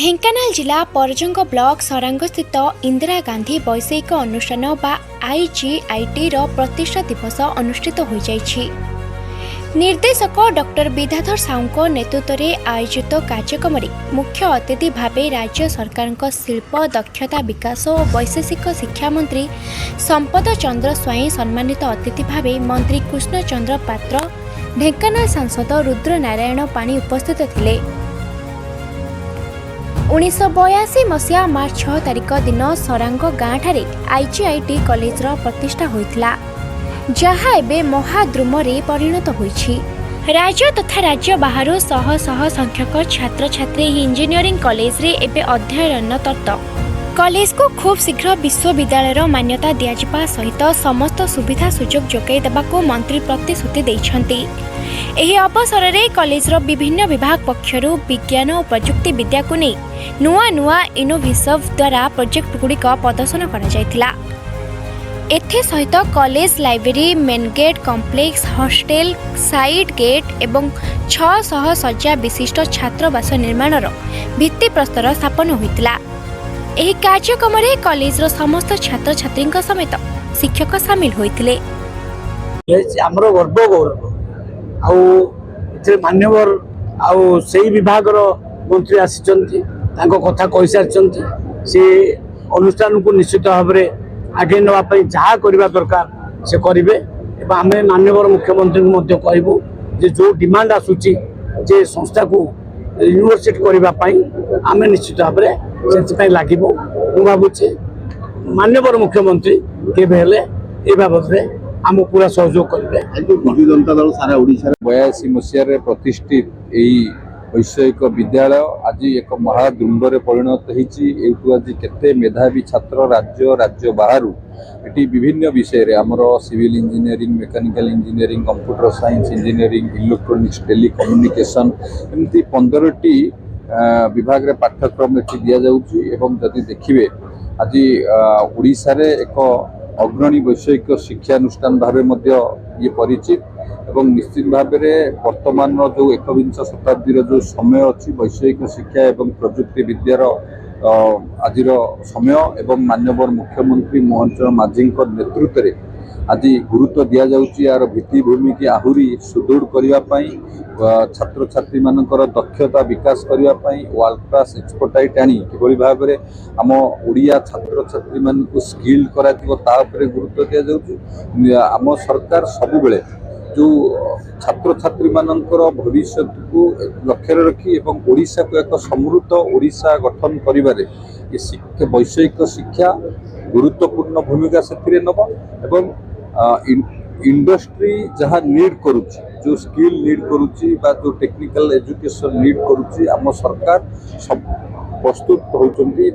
ढेंकानाल जिला परजंग ब्लॉक सरांग स्थित इंदिरा गांधी वैषयिक अनुष्ठान बा आईजीआईटी रो प्रतिष्ठा दिवस अनुष्ठित हो जाइछि। निर्देशक डॉक्टर विद्याधर साहू नेतृत्व में आयोजित कार्यक्रम मुख्य अतिथि भावे राज्य सरकार शिल्प दक्षता विकास और वैशेषिक शिक्षा मंत्री संपद चंद्र स्वाई सम्मानित अतिथि भावे मंत्री कृष्ण चंद्र पात्र ढेंकानाल सांसद रुद्र नारायण पाणी उपस्थित थिले। 1982 मसीहा मार्च 6 तारिख दिन सरांग गाँव ठारे आईजीआईटी कॉलेजर प्रतिष्ठा होइथिला, जहाँ एबे महाद्रुम रे परिणत होइछि। राज्य तथा राज्य बाहर शह शह संख्यक छात्र छात्री इंजीनियरिंग कॉलेज रे एबे अध्ययनरत। कॉलेज को खूब शीघ्र विश्वविद्यालय मान्यता दियाजिबा सहित समस्त सुविधा सुजोग जोगाई देबाको मंत्री प्रतिश्रुति दैछन्ति। एही अवसर रे कॉलेजर विभिन्न विभाग पक्षरु विज्ञान और प्रजुक्ति विद्या को नहीं नुआ नुआ इनोवेटिव द्वारा प्रोजेक्ट गुड़िक प्रदर्शन करा जायथिला। एथे सहित college library main gate complex hostel side gate एवं 600 शज्या विशिष्ट छात्रावास निर्माणर भित्ति प्रस्तर स्थापन होइतिला। एही कार्यक्रम रे कॉलेजर समस्त छात्र छात्री समेत शिक्षक सामिल होइतिले। हमरो गर्व गौरव आउ इथे मान्यवर आउ सेही विभागर मंत्री आसिचंती तांको कथा कहि सारचंती। से अनुष्ठान को निश्चित भाव में आगे नवा पई जहा करबा दरकार से करिवे एवं आमे मान्यवर मुख्यमंत्री को मध्य कहबो जे जो डिमांड आसुची जे संस्था को यूनिवर्सिटी करबा पई आमे निश्चित भाव में सेति पई लागिबो। मु भाबुची मान्यवर मुख्यमंत्री केबे हेले ए बाबत रे आम पूरा सहयोग करेंगे। बिजु जनता दल सारा ओडिशा 82 मसीह प्रतिष्ठित यही वैषयिक विद्यालय आज एक महाद्रुंडे परिणत होती। आज केते मेधावी छात्र राज्य बाहर ये विभिन्न विषय आमर civil engineering mechanical engineering computer science engineering electronics telecommunication एमती 15टी विभाग पाठ्यक्रम ये दि जाती। देखिए आज ओडिशा रे एक अग्रणी वैषयिक शिक्षानुष्ठान भाव ये परिचित एवं निश्चित भाव में वर्तमान जो 21 शताब्दी जो समय अच्छी वैषयिक शिक्षा एवं प्रजुक्ति विद्यार आज समय एवं माननीय मुख्यमंत्री मोहन चरण माझी नेतृत्व में आज गुरुत्व दि जाउची। यार भित्तिभूमि की आहुरी सुदृढ़ करने छात्र छात्री मानकर दक्षता विकास करने वर्ल्ड क्लास एक्सपर्टाइट आनी किभली भाव में आम ओडिया छात्र छात्री मान स्किल्ड करा गुरुत्व दि जाउची। आम सरकार सबुबले जो छात्र छात्री मानकर भविष्य को लक्ष्य रखी एवं ओडिशा को एक समृद्ध ओडिशा गठन करिबारे ये वैषयिक शिक्षा गुरुत्वपूर्ण भूमिका से नब एवं इंडस्ट्री जहाँ नीड करुच्ची जो स्किल नीड करुच्ची बा जो टेक्निकल एजुकेशन नीड करुच्ची आम सरकार सब प्रस्तुत होती।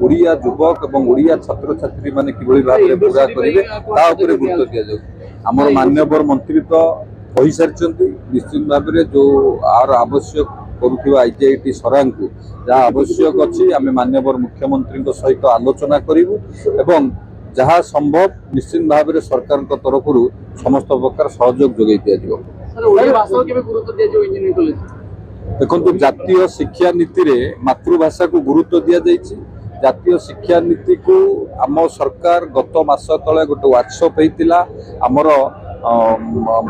ओडिया युवक एवं ओडिया छात्र छात्री माने किभली भाव में पूरा करेंगे ता उपरे गुरुत्व दि जाउछि। आमर मान्यवर मंत्री तो कहि सारिचंती निश्चित भाव में जो आर आवश्यक करुवा आईजीआईटी सरांग को जहाँ आवश्यक अच्छी आम मान्यवर मुख्यमंत्री सहित आलोचना करूँ एवं जहाँ संभव निश्चित भाव में सरकार तरफ समस्त प्रकार सहयोग जोगाई दिया। देखो जातीय शिक्षा नीति रे मातृभाषा को गुरुत्व दि जाइए। जातीय शिक्षा नीति को आम सरकार गत मास तले गोटे वर्कशॉप होता आमर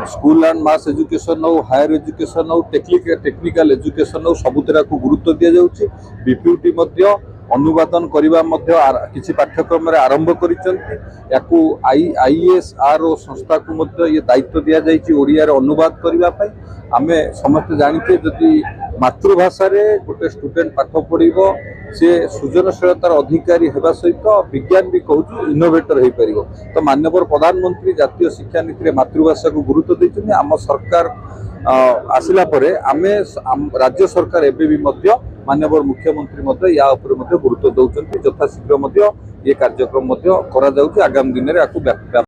स्कूल एंड मास एजुकेशन हो हायर एजुकेशन हो टेक्निकल एजुकेशन हो सबुतरा को गुरुत्व दि जाउछि। बीपीयूटी अनुवादन करने किसी पाठ्यक्रम आरंभ करिसेंती आईएसआर संस्था को ये दायित्व दि जाइए ओडिया अनुवाद करने। आमे समस्त जानिते जदि मातृभाषा रे गोटे स्टूडेंट पाठ पढ़िबो से सृजनशीलतार अधिकारी हेबा सहित विज्ञान भी कहूँ इनोवेटर हो पार। तो माननीय प्रधानमंत्री जातीय शिक्षा नीति रे मातृभाषा को गुरुत्व देते। आम सरकार आसिला परे आमे राज्य सरकार एबे भी माननीय मुख्यमंत्री या गुरुत्व दौरान यथाशीघ्र ये कार्यक्रम करा आगामी दिन में